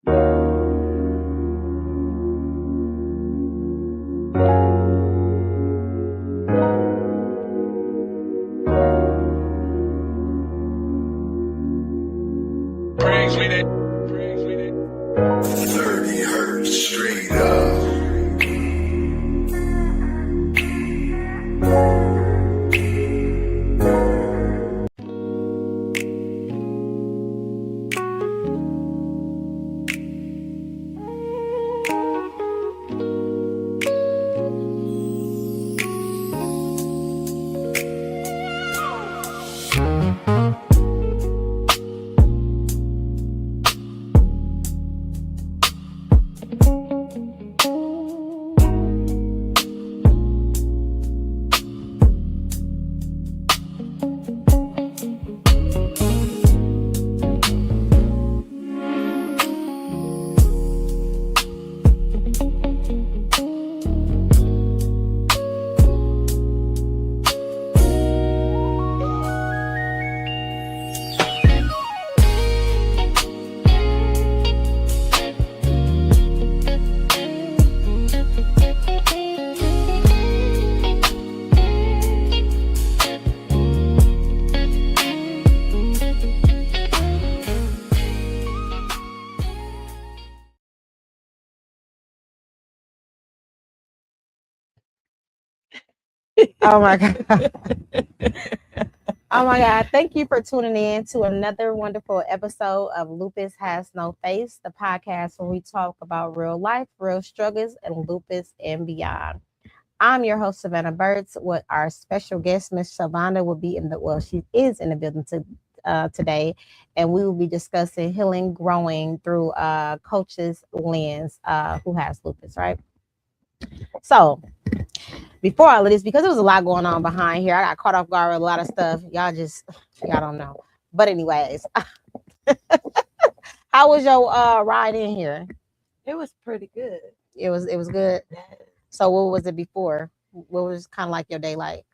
Brings with it. 30 hertz straight up. Oh my God. Oh my God. Thank you for tuning in to another wonderful episode of Lupus Has No Face, the podcast where we talk about real life, real struggles, and lupus and beyond. I'm your host, Savannah Burks, with our special guest, Miss Shavonda, will be she is in the building today, and we will be discussing healing, growing through coach's lens who has lupus, right? So, before all of this, because there was a lot going on behind here, I got caught off guard with a lot of stuff. Y'all don't know. But anyways, how was your ride in here? It was pretty good. It was good. So what was it before? What was kind of like your day like?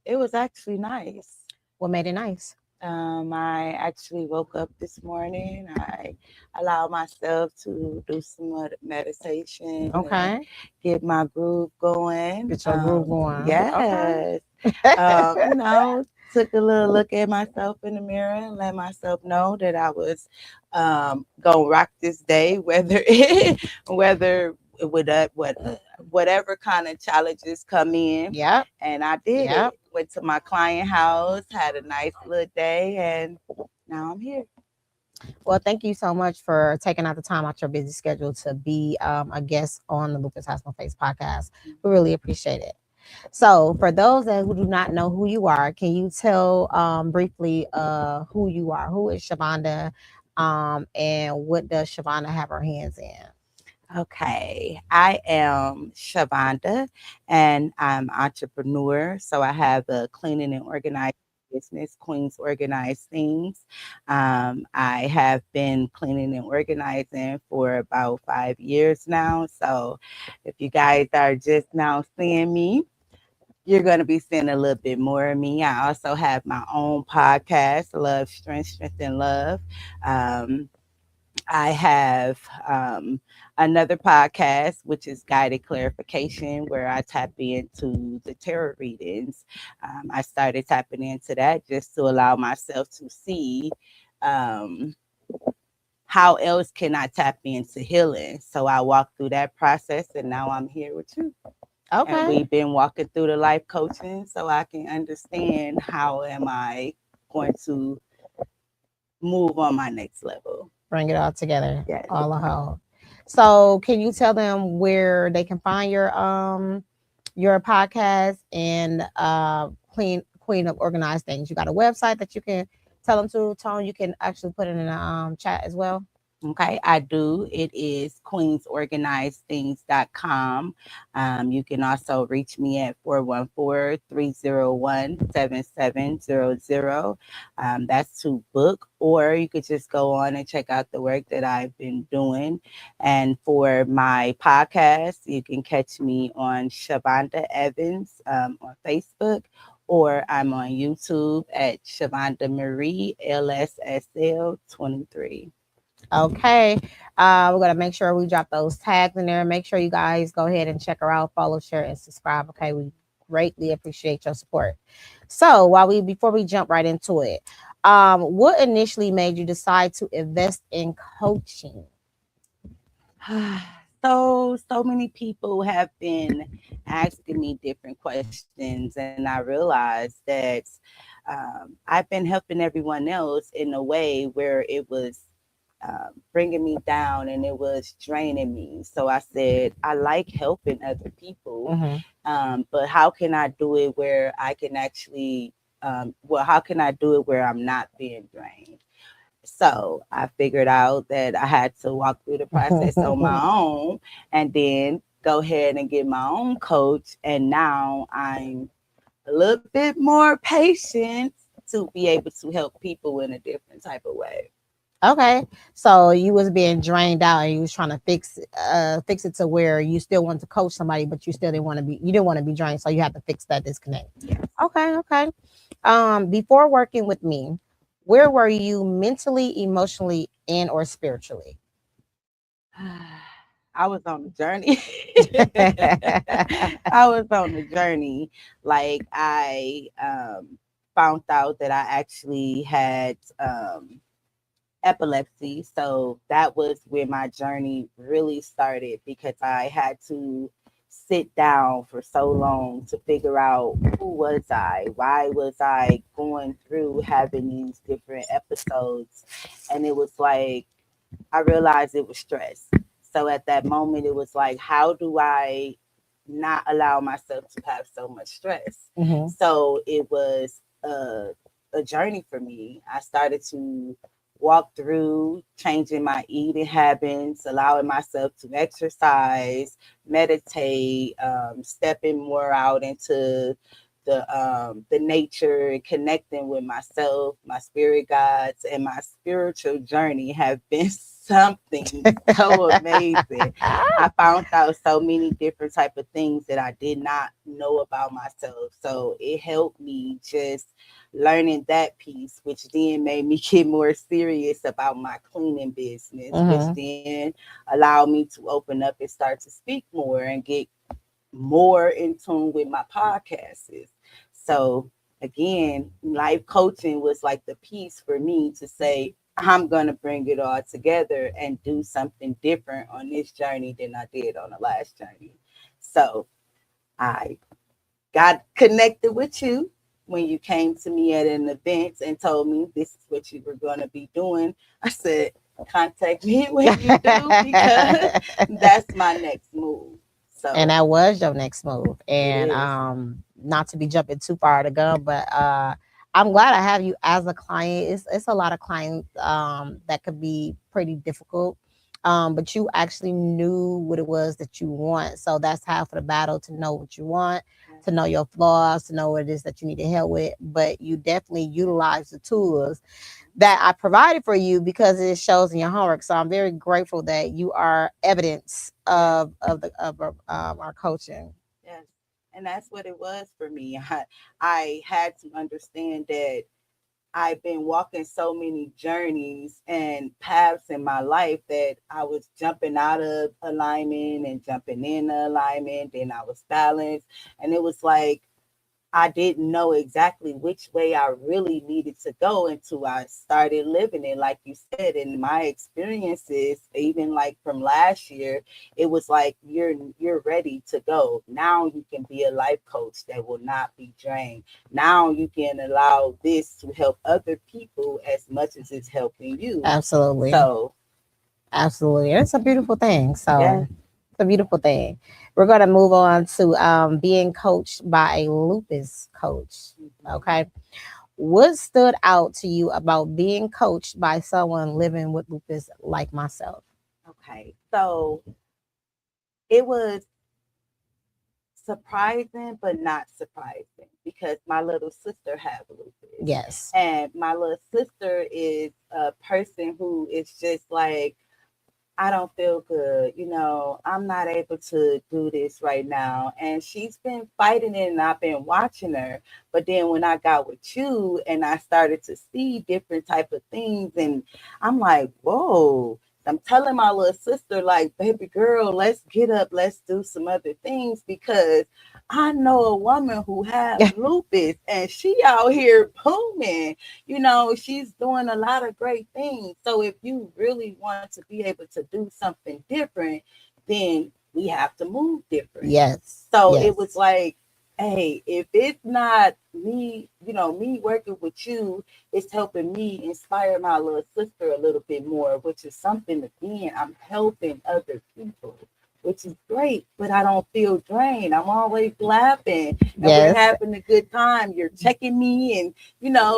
It was actually nice. What made it nice? I actually woke up this morning. I allowed myself to do some meditation. Okay. Get my groove going. Get your groove going. Yes. Okay. Took a little look at myself in the mirror and let myself know that I was gonna rock this day, whether whatever kind of challenges come in. Yeah. And I did it. Went to my client house, had a nice little day, and now I'm here. Well, thank you so much for taking out the time out your busy schedule to be a guest on the Lupus Has No Face podcast. We really appreciate it. So for those who do not know who you are, can you tell briefly who you are? Who is Shavonda? And what does Shavonda have her hands in? Okay, I am Shavonda, and I'm an entrepreneur. So I have a cleaning and organizing business, Queens Organized Things. I have been cleaning and organizing for about 5 years now. So if you guys are just now seeing me, you're going to be seeing a little bit more of me. I also have my own podcast, Love, Strength, and Love. I have another podcast, which is Guided Clarification, where I tap into the tarot readings. I started tapping into that just to allow myself to see how else can I tap into healing. So I walked through that process, and now I'm here with you. Okay. And we've been walking through the life coaching so I can understand how am I going to move on my next level. Bring it all together. Yes. All a whole. So can you tell them where they can find your podcast and Queen of Organized Things? You got a website that you can tell them to, Tone? You can actually put it in the chat as well. Okay, I do. It is queensorganizedthings.com. You can also reach me at 414-301-7700. That's to book, or you could just go on and check out the work that I've been doing. And for my podcast, you can catch me on Shavonda Evans on Facebook, or I'm on YouTube at Shavonda Marie LSSL 23. Okay. We're gonna make sure we drop those tags in there. Make sure you guys go ahead and check her out, follow, share, and subscribe. Okay, we greatly appreciate your support. So before we jump right into it, what initially made you decide to invest in coaching? So many people have been asking me different questions, and I realized that I've been helping everyone else in a way where it was bringing me down and it was draining me. So I said, I like helping other people, Mm-hmm. but how can I do it where I can actually, how can I do it where I'm not being drained? So I figured out that I had to walk through the process on my own and then go ahead and get my own coach. And now I'm a little bit more patient to be able to help people in a different type of way. Okay, so you was being drained out, and you was trying to fix it to where you still want to coach somebody, but you didn't want to be drained, so you had to fix that disconnect. Yes. Okay, okay. Before working with me, where were you mentally, emotionally, and or spiritually? I was on a journey. I was on a journey. Like I found out that I actually had epilepsy. So that was where my journey really started because I had to sit down for so long to figure out who was I? Why was I going through having these different episodes? And it was like I realized it was stress. So at that moment, it was like, how do I not allow myself to have so much stress? Mm-hmm. So it was a journey for me. I started to walk through changing my eating habits, allowing myself to exercise, meditate, stepping more out into the nature and connecting with myself, my spirit guides, and my spiritual journey have been something so amazing. I found out so many different type of things that I did not know about myself. So it helped me just learning that piece, which then made me get more serious about my cleaning business, which Mm-hmm. then allowed me to open up and start to speak more and get more in tune with my podcasts. So again, life coaching was like the piece for me to say, I'm going to bring it all together and do something different on this journey than I did on the last journey. So I got connected with you when you came to me at an event and told me this is what you were going to be doing. I said, contact me when you do because that's my next move. And So that was your next move. it And is. not to be jumping too far to go, but I'm glad I have you as a client. It's a lot of clients that could be pretty difficult. But you actually knew what it was that you want. So that's half of the battle, to know what you want, to know your flaws, to know what it is that you need to help with. But you definitely utilize the tools that I provided for you because it shows in your homework. So I'm very grateful that you are evidence Yes. of our coaching. Yes. And that's what it was for me. I had to understand that I've been walking so many journeys and paths in my life that I was jumping out of alignment and jumping in alignment, and I was balanced. And it was like I didn't know exactly which way I really needed to go until I started living it. Like you said, in my experiences, even like from last year, it was like you're ready to go. Now you can be a life coach that will not be drained. Now you can allow this to help other people as much as it's helping you. Absolutely. So Absolutely. And it's a beautiful thing. yeah. So it's a beautiful thing. We're going to move on to being coached by a lupus coach. Mhm. Okay. What stood out to you about being coached by someone living with lupus like myself? Okay. So it was surprising but not surprising because my little sister has lupus, Yes. and my little sister is a person who is just like I don't feel good. I'm not able to do this right now. And she's been fighting it and I've been watching her. But then when I got with you and I started to see different type of things, and I'm like, whoa. I'm telling my little sister, like, baby girl, let's get up, let's do some other things, because I know a woman who has lupus and she out here booming. She's doing a lot of great things. So if you really want to be able to do something different, then we have to move different. Yes. So yes. it was like, hey, if it's not me, me working with you, it's helping me inspire my little sister a little bit more, which is something, again, I'm helping other people, which is great, but I don't feel drained. I'm always laughing and we're having a good time. You're checking me and,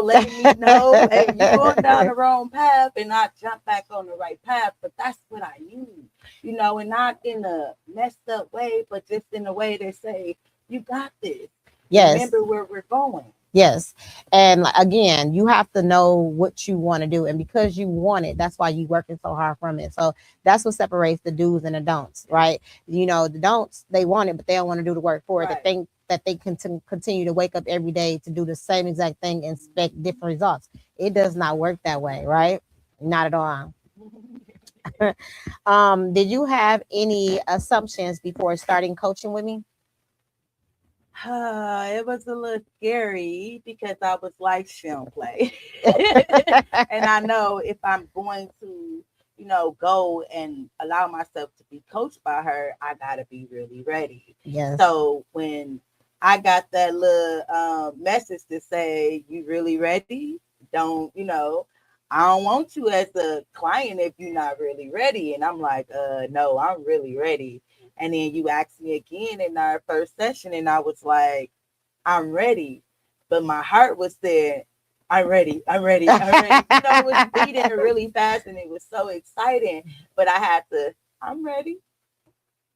letting me know, hey, you're going down the wrong path, and I jump back on the right path. But that's what I need, and not in a messed up way, but just in a way that say, you got this. Yes. Remember where we're going. Yes. And again, you have to know what you want to do. And because you want it, that's why you're working so hard from it. So that's what separates the do's and the don'ts, right? The don'ts, they want it, but they don't want to do the work for it. They think that they can continue to wake up every day to do the same exact thing and expect different results. It does not work that way, right? Not at all. Did you have any assumptions before starting coaching with me? It was a little scary because I was like, she don't play. And I know if I'm going to, go and allow myself to be coached by her, I got to be really ready. Yes. So when I got that little message to say, you really ready? Don't, I don't want you as a client if you're not really ready. And I'm like, no, I'm really ready. And then you asked me again in our first session, and I was like, I'm ready. But my heart was there, I'm ready, I'm ready, I'm ready. It was beating really fast and it was so exciting. But I had to, I'm ready.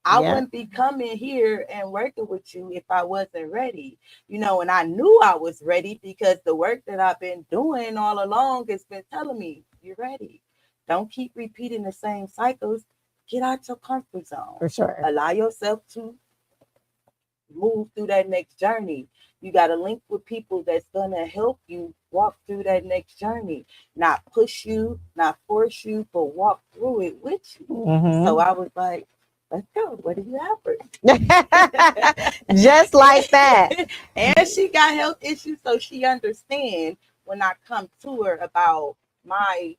I wouldn't be coming here and working with you if I wasn't ready. And I knew I was ready because the work that I've been doing all along has been telling me, you're ready. Don't keep repeating the same cycles. Get out your comfort zone. For sure. Allow yourself to move through that next journey. You got to link with people that's going to help you walk through that next journey, not push you, not force you, but walk through it with you. Mm-hmm. So I was like, let's go. What do you have for me? Just like that. And she got health issues, so she understands when I come to her about my,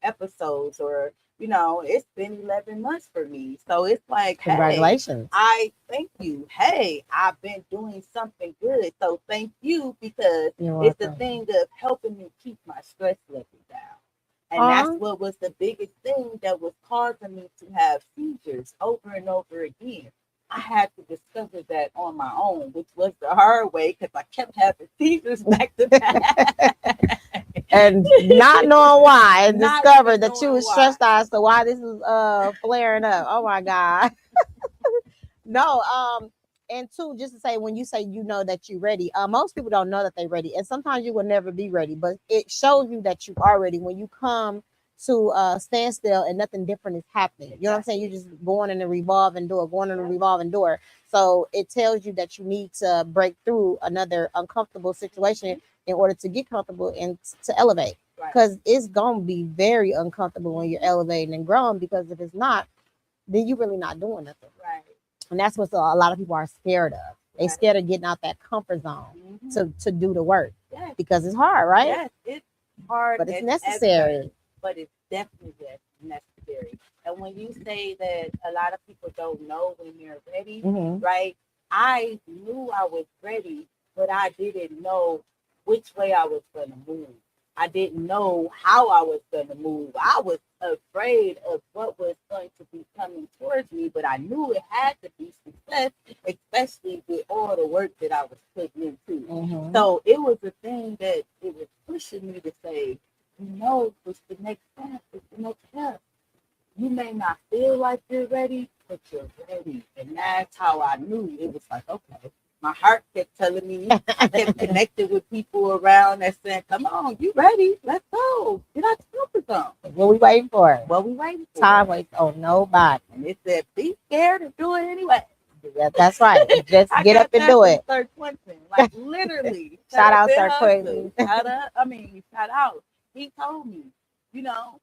episodes, or, it's been 11 months for me. So it's like, congratulations. Hey, I thank you. Hey, I've been doing something good. So thank you, because it's the thing of helping me keep my stress level down. And that's what was the biggest thing that was causing me to have seizures over and over again. I had to discover that on my own, which was the hard way because I kept having seizures back to back. And not knowing why, and discovered that you was stressed out. So why this is flaring up? Oh my God. No, and two, just to say, when you say that you're ready, most people don't know that they're ready, and sometimes you will never be ready, but it shows you that you are ready when you come to standstill and nothing different is happening. You know what I'm saying? You're just going in a revolving door, going in a revolving door. So it tells you that you need to break through another uncomfortable situation in order to get comfortable and to elevate. Because it's gonna be very uncomfortable when you're elevating and growing. Because if it's not, then you're really not doing nothing. Right. And that's what a lot of people are scared of. They scared of getting out that comfort zone to do the work, because it's hard, right? Yes, it's hard, but it's necessary. But it's definitely necessary. And when you say that a lot of people don't know when they're ready, right? I knew I was ready, but I didn't know which way I was going to move. I didn't know how I was going to move. I was afraid of what was going to be coming towards me, but I knew it had to be success, especially with all the work that I was putting into. So it was a thing that it was pushing me to say, what's the next step? It's the next step. You may not feel like you're ready, but you're ready. And that's how I knew. It was like, okay, my heart kept telling me, I kept connected with people around that said, come on, you ready? Let's go. Get out your comfort zone. What we waiting for? What we waiting for? Time waits on nobody. And it said, be scared and do it anyway. Yeah, that's right. Just get up and do it. Sir Quentin, like literally. Shout out, Sir Quentin. Shout out. He told me, you know,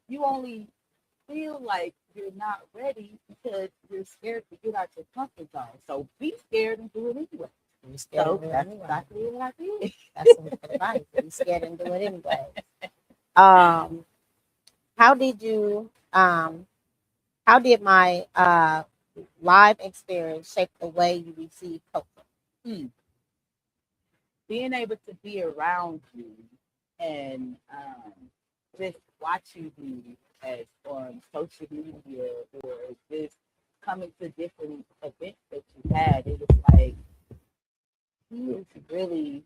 you only feel like you're not ready because you're scared to get out your comfort zone. So be scared and do it anyway. So that's exactly what I did. That's some good advice. Be scared and do it anyway. How did my live experience shape the way you receive coaching? Being able to be around you and just watching you as on social media or just coming to different events that you had, it was like she is really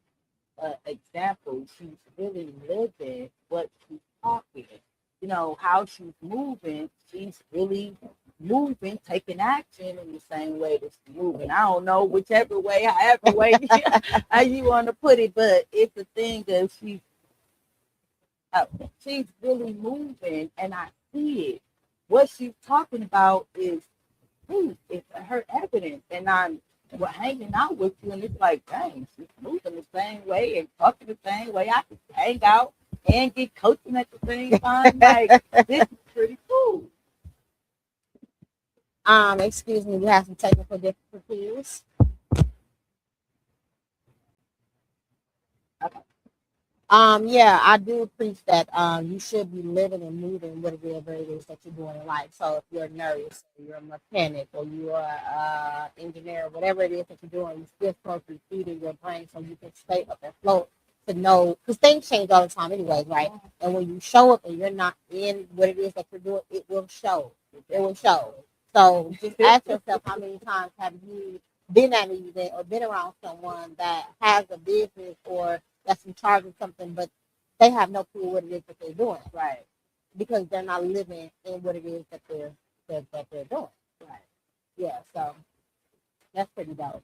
an example. She's really living what she's talking. You know, how she's moving, she's really moving, taking action in the same way that she's moving. I don't know, whichever way, however way how you want to put it, but it's a thing that she's really moving, and I see it. What she's talking about is proof. It's her evidence, and I'm hanging out with you, and it's like, dang, she's moving the same way and talking the same way. I can hang out and get coaching at the same time. Like, this is pretty cool. Excuse me, we have some technical difficulties. Okay. Yeah, I do preach that you should be living and moving whatever it is that you're doing in life. So if you're a nurse, or you're a mechanic, or you're an engineer, whatever it is that you're doing, you're still supposed to be feeding your brain so you can stay up and float to know, because things change all the time anyway, right? And when you show up and you're not in what it is that you're doing, it will show. It will show. So just ask yourself, how many times have you been at an event or been around someone that has a business or that's in charge of something, but they have no clue what it is that they're doing, Right? Because they're not living in what it is that they're doing, Right. Yeah, so that's pretty dope.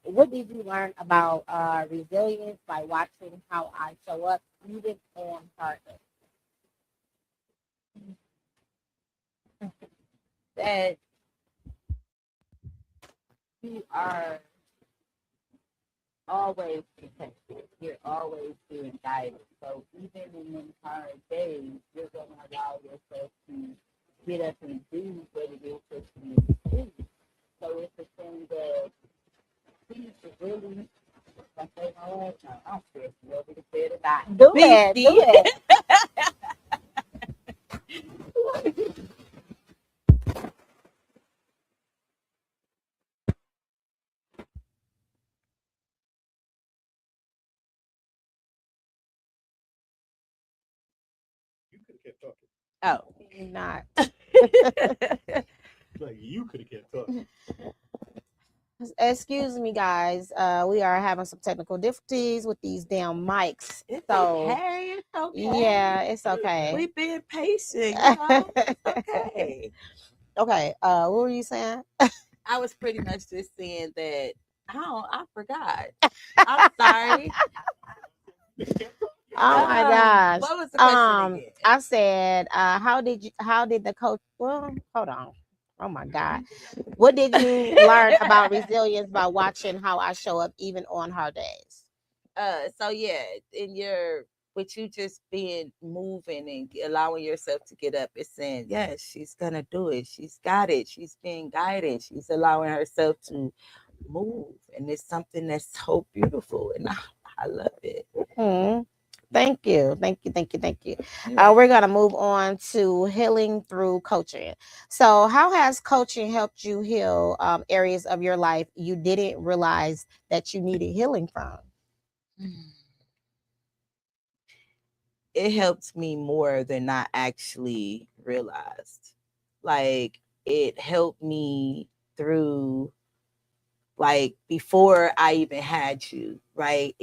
What did you learn about resilience by watching how I show up, even on hard days? That you are always protected. You're always being guided. So even in them hard days, you're going to allow yourself to get up and do what it is that you need to do. So it's a thing that please really, I say my last time, I'm scared to over the bed or not. Do it. You could have kept talking. Oh, Not. Like you could have kept talking. Excuse me, guys. We are having some technical difficulties with these damn mics. It's So okay. It's okay. yeah, it's okay. We've been patient. You know? It's okay. Okay. What were you saying? I was pretty much just saying that. I forgot. I'm sorry. Oh my gosh. What was the question again? I said, how did the coach, well, hold on. Oh my God. What did you learn about resilience by watching how I show up even on hard days? So yeah, with you just being moving and allowing yourself to get up, it's saying, yes, she's gonna do it. She's got it. She's being guided. She's allowing herself to move. And it's something that's so beautiful. And I love it. Mm-hmm. Thank you. We're going to move on to healing through coaching. So how has coaching helped you heal areas of your life you didn't realize that you needed healing from? It helped me more than I actually realized. Like, it helped me through, like, before I even had you, right?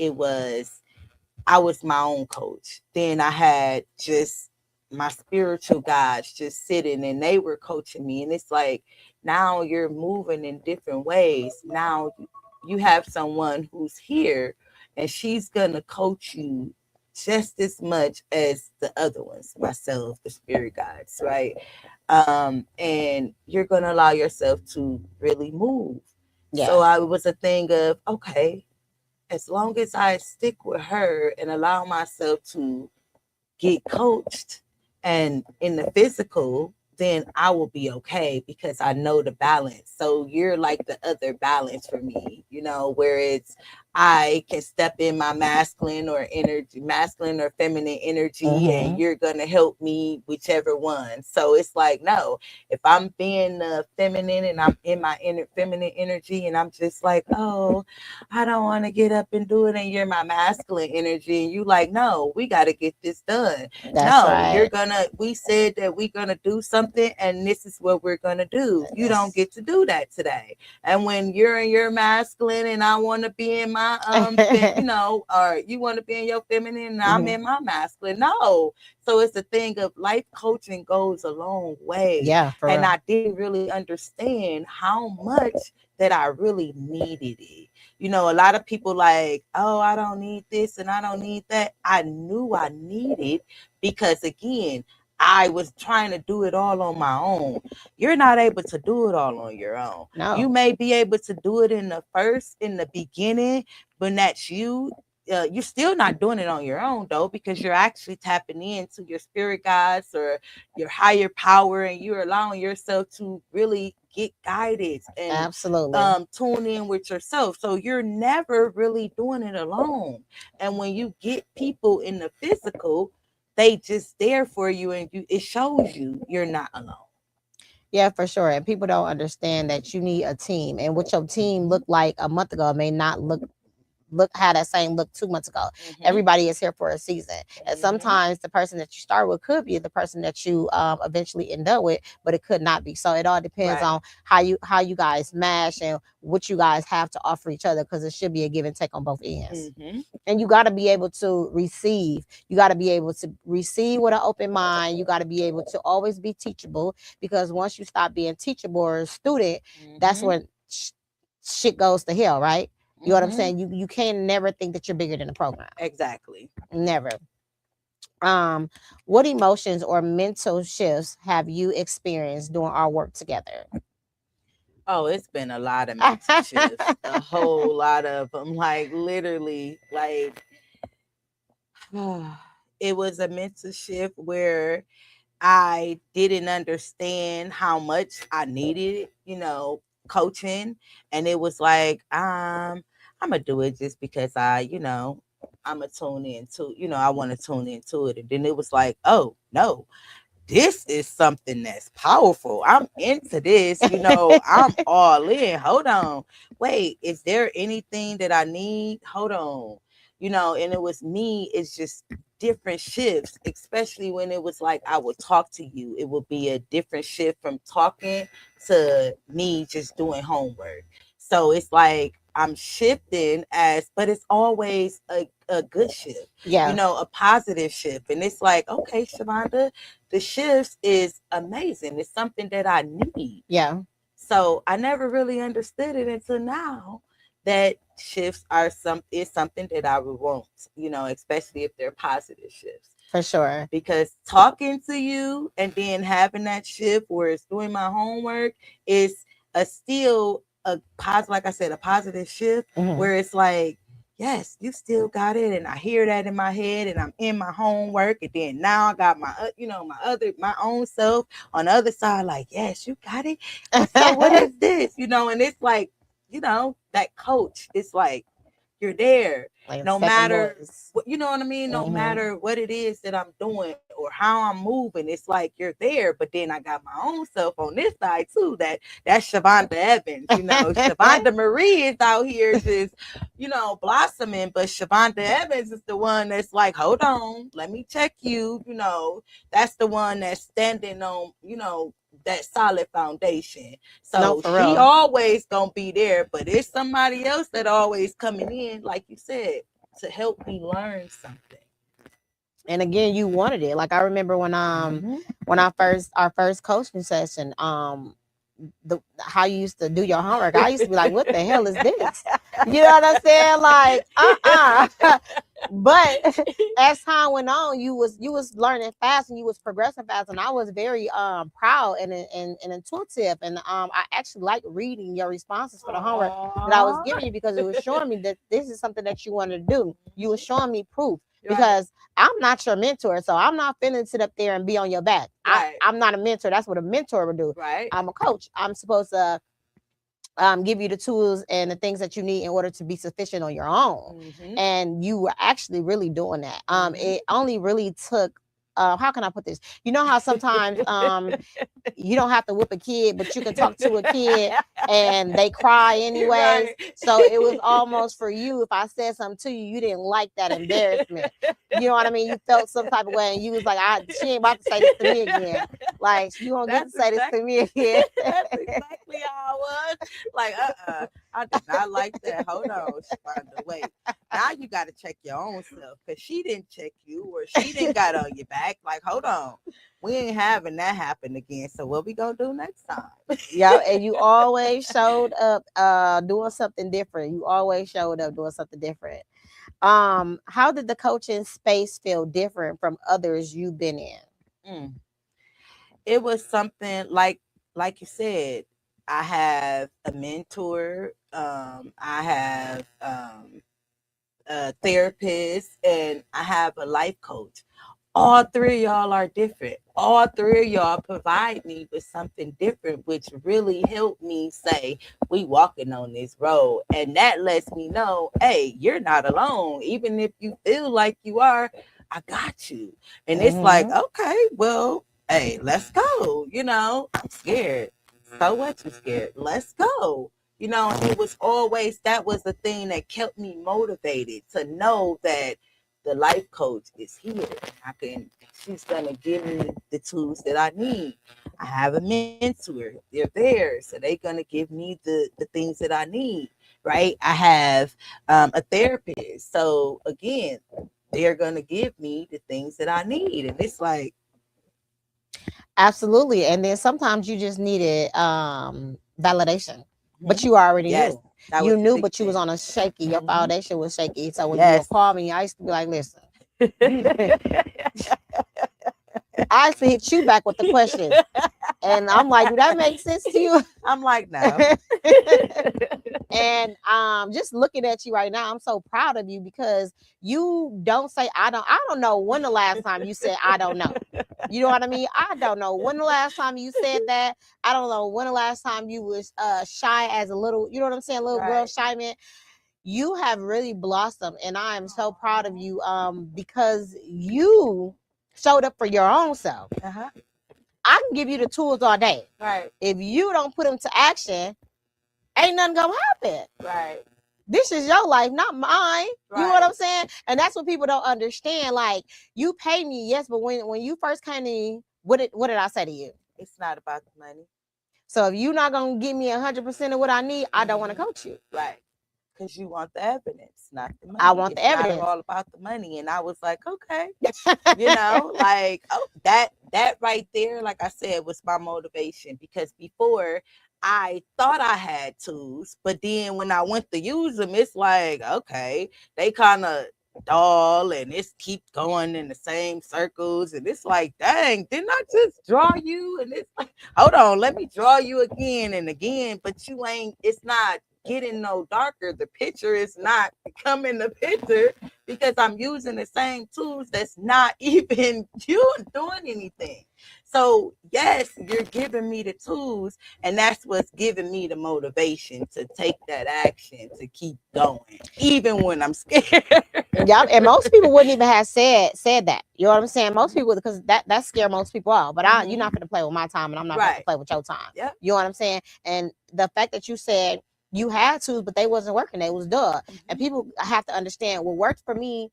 I was my own coach. Then I had just my spiritual guides just sitting and they were coaching me. And it's like, now you're moving in different ways. Now you have someone who's here and she's gonna coach you just as much as the other ones, myself, the spirit guides, right? And you're gonna allow yourself to really move. So Yeah. it was a thing of, okay, as long as I stick with her and allow myself to get coached and in the physical, then I will be okay because I know the balance. So you're like the other balance for me, where it's I can step in my masculine or feminine energy, and Mm-hmm. you're gonna help me whichever one. So it's like, no, if I'm being feminine and I'm in my feminine energy, and I'm just like, oh, I don't want to get up and do it, and you're my masculine energy, and you like, no, we got to get this done. That's No, right. we said that we're gonna do something, and this is what we're gonna do. You don't Yes. get to do that today. And when you're in your masculine and I want to be in my or you want to be in your feminine and I'm Mhm. in my masculine. No. So it's a thing of life coaching goes a long way. Yeah, for And real. I didn't really understand how much that I really needed it. A lot of people like, oh, I don't need this and I don't need that. I knew I needed, because again, I was trying to do it all on my own. You're not able to do it all on your own. You No. may be able to do it in the beginning, but that's you. You're still not doing it on your own though, because you're actually tapping into your spirit guides or your higher power, and you're allowing yourself to really get guided and Absolutely. tune in with yourself. So you're never really doing it alone. And when you get people in the physical, they just there for you, and it shows you you're not alone. Yeah, for sure. And people don't understand that you need a team. And what your team looked like a month ago may not look how that same look 2 months ago. Mm-hmm. Everybody is here for a season, and Mm-hmm. sometimes the person that you start with could be the person that you eventually end up with, but it could not be. So it all depends Right. on how you guys mash and what you guys have to offer each other, because it should be a give and take on both ends. Mm-hmm. And you got to be able to receive. You got to be able to receive with an open mind. You got to be able to always be teachable, because once you stop being teachable or a student, that's Mm-hmm. when shit goes to hell, right? You know what I'm Mm-hmm. saying? You can never think that you're bigger than the program. Exactly. Never. Um, what emotions or mental shifts have you experienced doing our work together? Oh, it's been a lot of mental shifts, a whole lot of them. Like literally, like it was a mental shift where I didn't understand how much I needed, coaching. And it was like, I'm gonna do it just because I'm gonna tune into, I want to tune into it. And then it was like, oh no, this is something that's powerful. I'm into this, I'm all in. Hold on. Wait, is there anything that I need? Hold on. And it was me, it's just different shifts, especially when it was like I would talk to you. It would be a different shift from talking to me just doing homework. So it's like I'm shifting but it's always a good shift, Yeah, a positive shift. And it's like, okay, Shavonda, the shifts is amazing. It's something that I need. yeah, So I never really understood it until now, that shifts is something that I would want, especially if they're positive shifts. for sure. Because talking to you and then having that shift where it's doing my homework is still a positive, like I said, a positive shift Hmm. where it's like, yes, you still got it, and I hear that in my head, and I'm in my homework, and then now I got my my own self on the other side, like, yes, you got it. And so what is this, and it's like, that coach, it's like you're there Like a no second matter voice. what, you know what I mean, no Hmm. matter what it is that I'm doing or how I'm moving. It's like you're there, but then I got my own self on this side too. That's Shavonda Evans. Shavonda Marie is out here just blossoming, but Shavonda Evans is the one that's like, hold on, let me check you. That's the one that's standing on that solid foundation. No, So for she real. always gonna be there, but it's somebody else that always coming in, like you said, to help me learn something. And again, you wanted it. Like I remember when Mm-hmm. when our first coaching session, how you used to do your homework. I used to be like, what the hell is this? You know what I'm saying? Like, But as time went on, you was learning fast and you was progressing fast, and I was very proud and intuitive, and I actually like reading your responses for the homework that I was giving you, because it was showing me that this is something that you wanted to do. You were showing me proof, because I'm not your mentor, so I'm not finna sit up there and be on your back. I'm not a mentor. That's what a mentor would do. Right. I'm a coach. I'm supposed to give you the tools and the things that you need in order to be sufficient on your own. And you were actually really doing that. It only really took, how can I put this? You know how sometimes you don't have to whip a kid, but you can talk to a kid and they cry anyways. So it was almost for you. If I said something to you, you didn't like that embarrassment. You know what I mean? You felt some type of way, and you was like, she ain't about to say this to me again. Like, you won't get to say this to me again. That's exactly how I was. Like, I did not like that. Hold on, Shavonda, wait. Now you got to check your own self, because she didn't check you, or she didn't got on your back. Like, hold on. We ain't having that happen again. So what we gonna do next time? Yeah, and you always showed up doing something different. You always showed up doing something different. How did the coaching space feel different from others you've been in? It was something like you said, I have a mentor, I have a therapist, and I have a life coach. All three of y'all are different. All three of y'all provide me with something different, which really helped me say, we walking on this road. And that lets me know, hey, you're not alone. Even if you feel like you are, I got you. And it's like, okay, well, hey, let's go. You know, I'm scared. So what, you scared? Let's go. You know, it was always, that was the thing that kept me motivated, to know that the life coach is here. She's gonna give me the tools that I need. I have a mentor, they're there, so they're gonna give me the things that I need, right? I have a therapist, so again, they're gonna give me the things that I need. And it's like, absolutely. And then sometimes you just needed validation, but you already knew. You knew, but you was on a shaky. Your foundation was shaky. So when you would call me, I used to be like, listen. I used to hit you back with the question. And I'm like, do that make sense to you? I'm like, no. And just looking at you right now, I'm so proud of you, because you don't say I don't know when the last time you said I don't know. You know what I mean? I don't know when the last time you said that. I don't know when the last time you was shy as a little, you know what I'm saying, little girl shy man. You have really blossomed, and I am so proud of you because you showed up for your own self. I can give you the tools all day. Right. If you don't put them to action, ain't nothing gonna happen. Right. This is your life, not mine. Right. You know what I'm saying? And that's what people don't understand. Like, you pay me, yes, but when you first came to me, what did I say to you? It's not about the money. So if you're not gonna give me 100% of what I need, I don't want to coach you. Right. Because you want the evidence, not the money. I want the evidence. It's not all about the money. And I was like, okay, you know, like, oh, that right there, like I said, was my motivation. Because before, I thought I had tools, but then when I went to use them, it's like, okay, they kind of dull, and it's keep going in the same circles, and it's like, dang, didn't I just draw you? And it's like, hold on, let me draw you again and again, but you ain't, it's not getting no darker. The picture is not becoming the picture, because I'm using the same tools that's not even you doing anything. So yes, you're giving me the tools, and that's what's giving me the motivation to take that action, to keep going, even when I'm scared. Yeah, and most people wouldn't even have said that. You know what I'm saying? Most people, because that scare most people out. But you're not going to play with my time, and I'm not going to play with your time. Yep. You know what I'm saying? And the fact that you said you had tools, but they wasn't working, they was duh. And people have to understand, what worked for me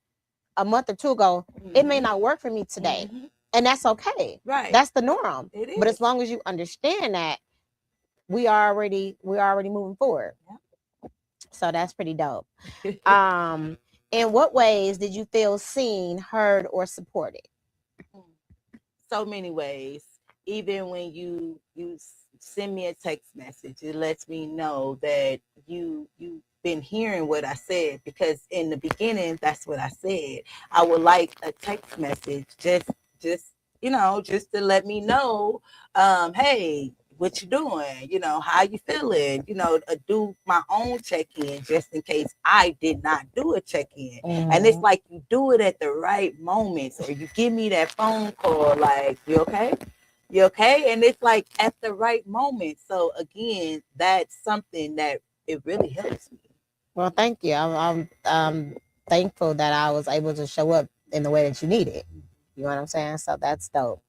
a month or two ago, it may not work for me today. And that's okay. Right. That's the norm. It is. But as long as you understand that, we are already moving forward. Yeah. So that's pretty dope. In what ways did you feel seen, heard, or supported? So many ways. Even when you send me a text message. It lets me know that you've been hearing what I said, because in the beginning, that's what I said. I would like a text message, just just to let me know, hey, what you doing? How you feeling? Do my own check-in just in case I did not do a check-in. And it's like you do it at the right moments, or you give me that phone call like, you okay? You okay? And it's like at the right moment. So again, that's something that it really helps me. Well, thank you. I'm thankful that I was able to show up in the way that you needed. You know what I'm saying? So that's dope.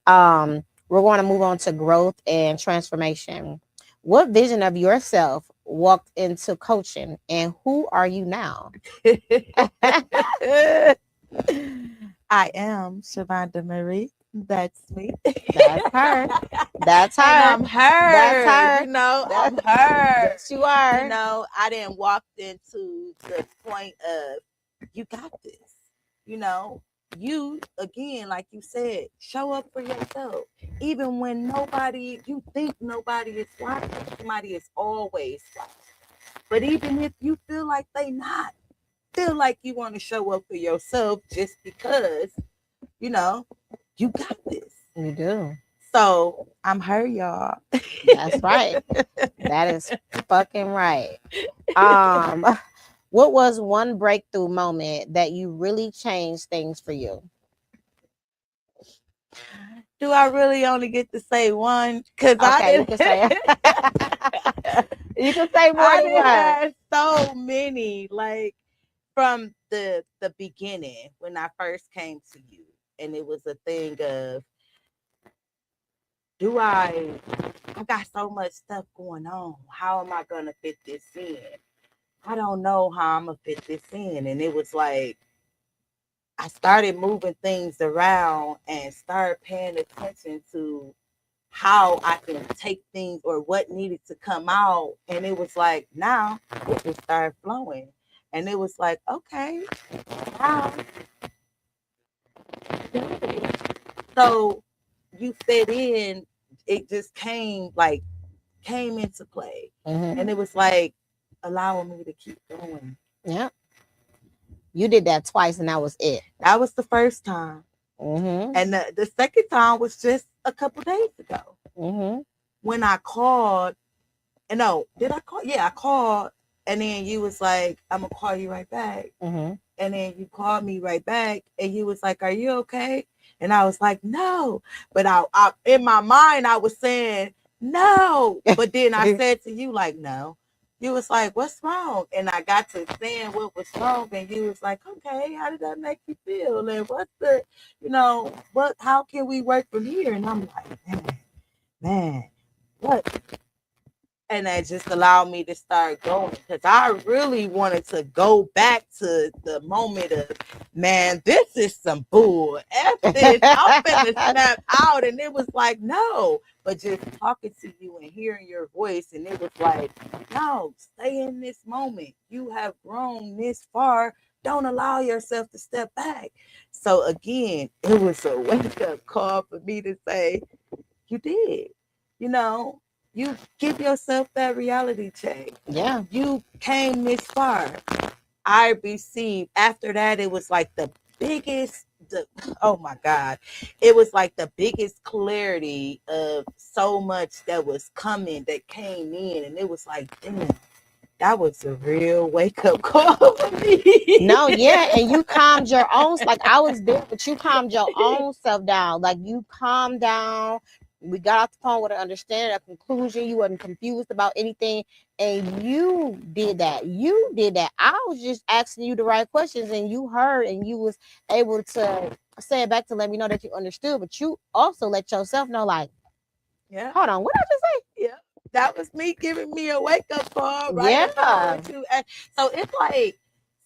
We're going to move on to growth and transformation. What vision of yourself walked into coaching, and who are you now? I am Shavonda Marie. That's me. That's her. That's her. And I'm her. That's her. I'm her. Yes, you are. I didn't walk into the point of, you got this. You, again, like you said, show up for yourself. Even when you think nobody is watching, somebody is always watching. But even if you feel like they not, feel like you want to show up for yourself just because, you got this. You do. So I'm her, y'all. That's right. That is fucking right. What was one breakthrough moment that you really changed things for you? Do I really only get to say one? Because you can say you can say more than one. Had so many, like from the beginning when I first came to you, and it was a thing of, I got so much stuff going on. How am I gonna fit this in? I don't know how I'm gonna fit this in. And it was like, I started moving things around and started paying attention to how I can take things or what needed to come out. And it was like, now it just started flowing. And it was like, okay, wow. So you fit in, it just came into play. And it was like allowing me to keep going. Yeah. You did that twice, and that was it. That was the first time. And the second time was just a couple days ago. When I called, and no, did I call? Yeah, I called, and then you was like, I'm gonna call you right back. And then you called me right back, and you was like, are you okay? And I was like, no. But I in my mind, I was saying no. But then I said to you, like, no. You was like, what's wrong? And I got to saying what was wrong, and you was like, okay, how did that make you feel? And what's the, how can we work from here? And I'm like, man, what? And that just allowed me to start going, because I really wanted to go back to the moment of, man, this is some bull. F this. I'm finna snap out. And it was like, no. But just talking to you and hearing your voice, and it was like, no, stay in this moment. You have grown this far. Don't allow yourself to step back. So again, it was a wake-up call for me to say, you did. You give yourself that reality check. Yeah. You came this far. I received, after that, it was like the biggest, oh my God. It was like the biggest clarity of so much that was coming, that came in. And it was like, damn, that was a real wake-up call for me. No, yeah. And you calmed your own, like I was there, but you calmed your own self down. Like you calmed down. We got off the phone with an understanding, a conclusion. You wasn't confused about anything. And you did that. You did that. I was just asking you the right questions, and you heard, and you was able to say it back to let me know that you understood. But you also let yourself know, like, yeah, hold on, what did I just say? Yeah. That was me giving me a wake-up call, right? Yeah. So it's like,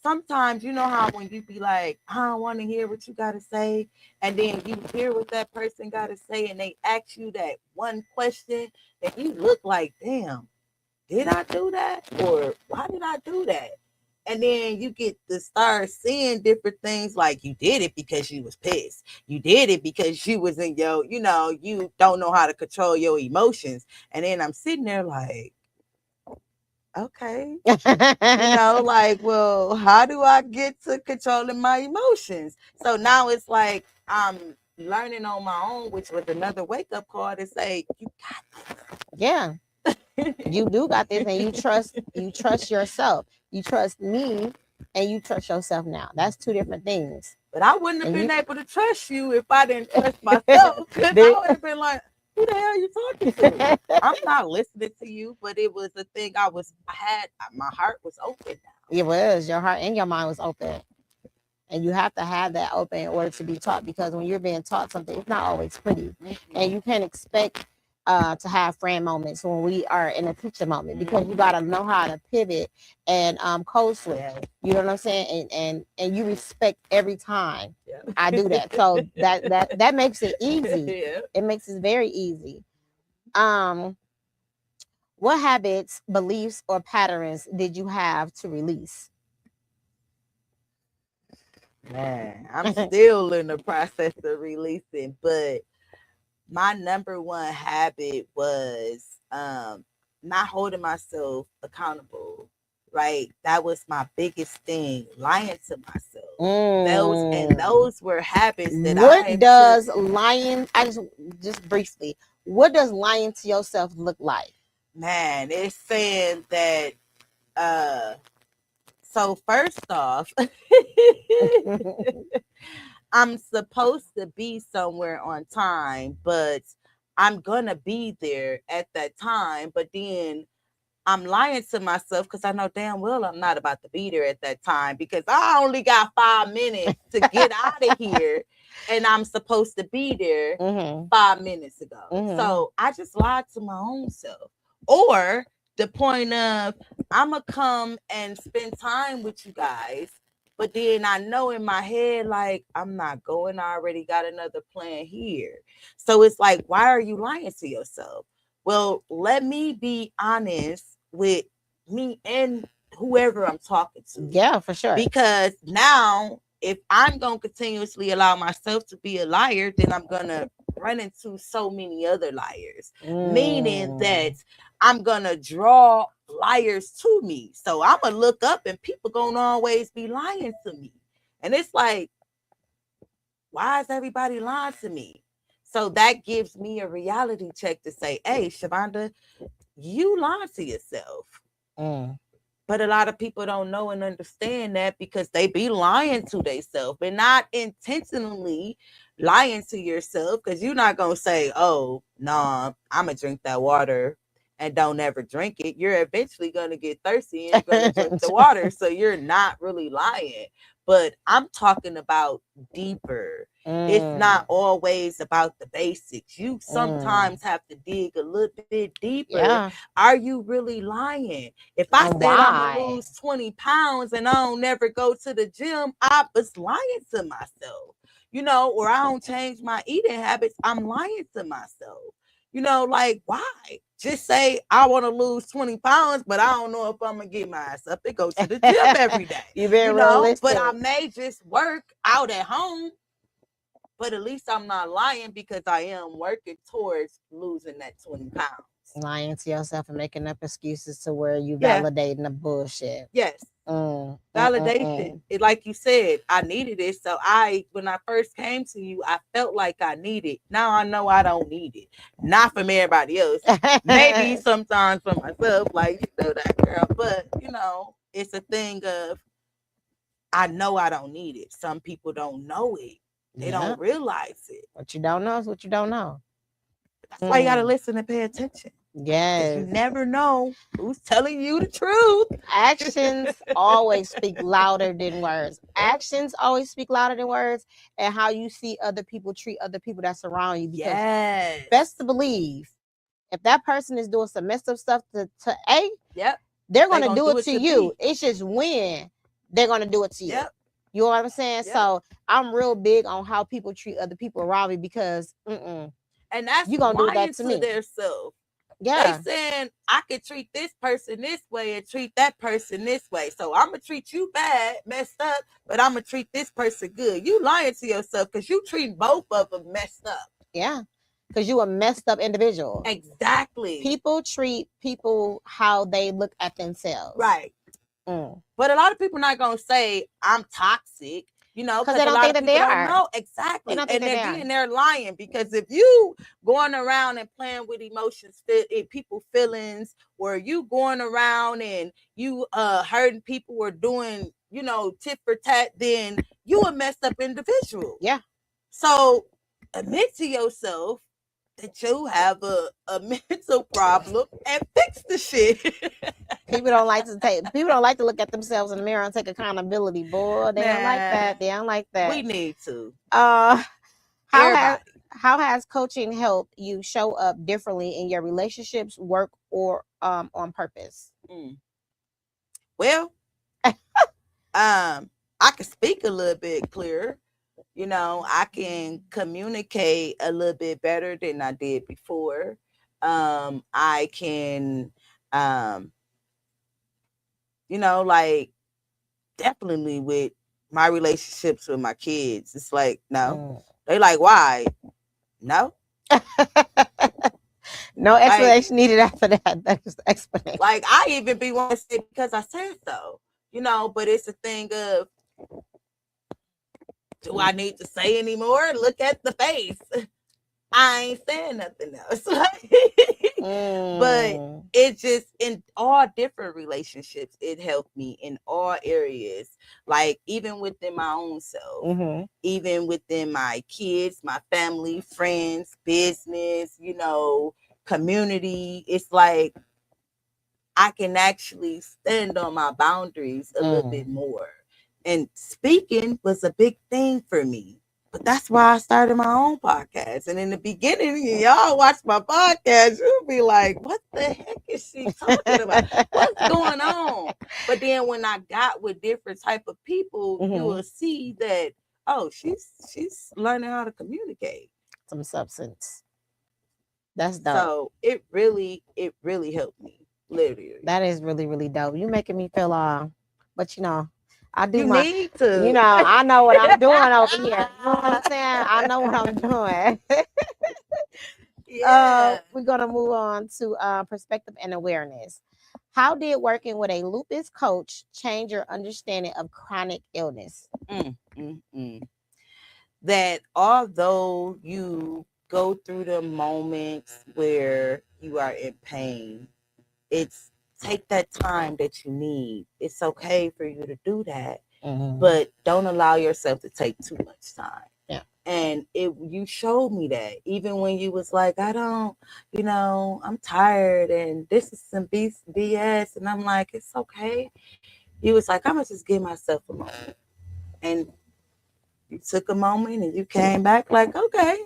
sometimes, how when you be like, I don't want to hear what you got to say, and then you hear what that person got to say, and they ask you that one question, and you look like, damn, did I do that? Or why did I do that? And then you get to start seeing different things like you did it because you was pissed. You did it because you was in your, you don't know how to control your emotions. And then I'm sitting there like, okay, like, well, how do I get to controlling my emotions? So now it's like I'm learning on my own, which was another wake up call to say, you Yeah. You do got this, and you trust yourself. You trust me, and you trust yourself now. That's two different things. But I wouldn't have been able to trust you if I didn't trust myself. Because I would have been like, who the hell are you talking to? I'm not listening to you, but it was a thing my heart was open now. It was, your heart and your mind was open. And you have to have that open in order to be taught, because when you're being taught something, it's not always pretty. And you can't expect to have friend moments when we are in a teacher moment, because you got to know how to pivot and code switch. You know what I'm saying? And you respect every time I do that. So that makes it easy. It makes it very easy. What habits, beliefs, or patterns did you have to release? Man, I'm still in the process of releasing, but my number one habit was not holding myself accountable. Right, that was my biggest thing. Lying to myself. Those were habits that what does lying? I just briefly. What does lying to yourself look like? Man, it's saying that. So first off, I'm supposed to be somewhere on time, but I'm gonna be there at that time. But then I'm lying to myself because I know damn well I'm not about to be there at that time, because I only got 5 minutes to get out of here, and I'm supposed to be there 5 minutes ago. So I just lied to my own self. Or the point of, I'm gonna come and spend time with you guys, but then I know in my head, like, I'm not going. I already got another plan here. So it's like, why are you lying to yourself? Well, let me be honest with me and whoever I'm talking to. Yeah, for sure. Because now, if I'm going to continuously allow myself to be a liar, then I'm going to run into so many other liars. Meaning that I'm going to draw liars to me. So I'm going to look up and people going to always be lying to me. And it's like, why is everybody lying to me? So that gives me a reality check to say, hey, Shavonda, you lied to yourself. But a lot of people don't know and understand that, because they be lying to themselves, and not intentionally lying to yourself, because you're not going to say, oh, no, I'm going to drink that water and don't ever drink it. You're eventually going to get thirsty and you're going to drink the water. So you're not really lying. But I'm talking about deeper. It's not always about the basics. You sometimes have to dig a little bit deeper. Yeah. Are you really lying? If I said I'm going to lose 20 pounds and I don't never go to the gym, I was lying to myself. Or I don't change my eating habits, I'm lying to myself. Like, why? Just say I want to lose 20 pounds, but I don't know if I'm going to get my ass up and go to the gym every day. You're very realistic. But I may just work out at home. But at least I'm not lying, because I am working towards losing that 20 pounds. Lying to yourself and making up excuses to where you validating the bullshit. Yes. Validation. It, like you said, I needed it. So when I first came to you, I felt like I needed. Now I know I don't need it. Not from everybody else. Maybe sometimes for myself, like, you know that, girl. But, it's a thing of, I know I don't need it. Some people don't know it. They don't realize it. What you don't know is what you don't know. That's why you got to listen and pay attention. Yes. You never know who's telling you the truth. Actions always speak louder than words. Actions always speak louder than words, and how you see other people treat other people that surround you. Because best to believe, if that person is doing some messed up stuff to A, they're going to do it to you. It's just when they're going to do it to you. You know what I'm saying? So I'm real big on how people treat other people around me, because and that's you gonna do that to me. Their self. Yeah. They saying I could treat this person this way and treat that person this way. So I'm gonna treat you bad, messed up, but I'm gonna treat this person good. You lying to yourself because you treat both of them messed up. Yeah. Because you a messed up individual. Exactly. People treat people how they look at themselves. Right. But a lot of people not gonna say I'm toxic. You know, because they don't think that they are. Know exactly, and they're lying, because if you going around and playing with emotions, people feelings, or you going around and you hurting people or doing, you know, tit for tat, then you a messed up individual. Yeah. So admit to yourself that you have a mental problem and fix the shit. People don't like to look at themselves in the mirror and take accountability. Boy, they don't like that. They don't like that. We need to. How has coaching helped you show up differently in your relationships, work, or on purpose? Well, I can speak a little bit clearer. You know, I can communicate a little bit better than I did before. I can, you know, like, definitely with my relationships with my kids, it's like, no. They like, why? No. No explanation needed after that. That's the explanation. Like, I even be wanting to say because I said so, you know, but it's a thing of, do I need to say anymore? Look at the face. I ain't saying nothing else. But it just, in all different relationships, it helped me in all areas. Like, even within my own self, even within my kids, my family, friends, business, you know, community. It's like I can actually stand on my boundaries a little bit more. And speaking was a big thing for me. But that's why I started my own podcast. And in the beginning, y'all watch my podcast, you'll be like, what the heck is she talking about? What's going on? But then when I got with different type of people, you will see that, oh, she's learning how to communicate. Some substance. That's dope. So it really helped me. Literally. That is really, really dope. You making me feel but you know, I do need to. You know, I know what I'm doing over here. You know what I'm saying? I know what I'm doing. Yeah. We're gonna move on to perspective and awareness. How did working with a lupus coach change your understanding of chronic illness? That although you go through the moments where you are in pain, it's take that time that you need. It's okay for you to do that, but don't allow yourself to take too much time. Yeah. And you showed me that even when you was like, I don't, you know, I'm tired and this is some BS. And I'm like, it's okay. You was like, I'm going to just give myself a moment. And you took a moment and you came back like, okay.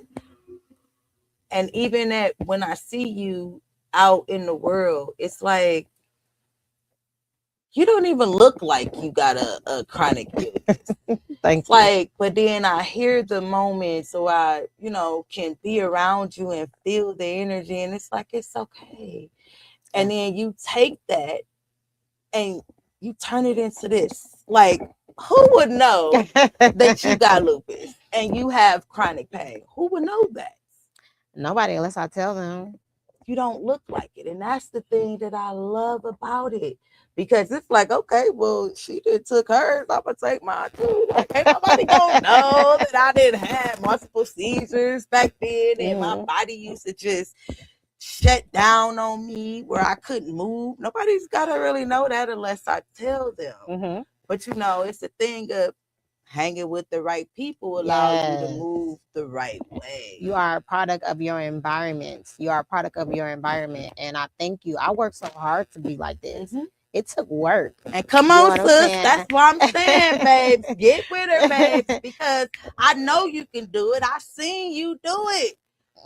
And even when I see you out in the world, it's like, you don't even look like you got a chronic illness. Thank you. Like, but then I hear the moments, so I, you know, can be around you and feel the energy, and it's like, it's okay. And then you take that and you turn it into this. Like, who would know that you got lupus and you have chronic pain? Who would know that? Nobody, unless I tell them. You don't look like it. And that's the thing that I love about it. Because it's like, okay, well, she did took hers. I'm going to take mine too. Like, ain't nobody going to know that I didn't have multiple seizures back then. And my body used to just shut down on me where I couldn't move. Nobody's got to really know that unless I tell them. But, you know, it's a thing of hanging with the right people allows you to move the right way. You are a product of your environment. You are a product of your environment. And I thank you. I worked so hard to be like this. It took work. And come on, sis. That's what I'm saying, babes. Get with her, babes. Because I know you can do it. I've seen you do it.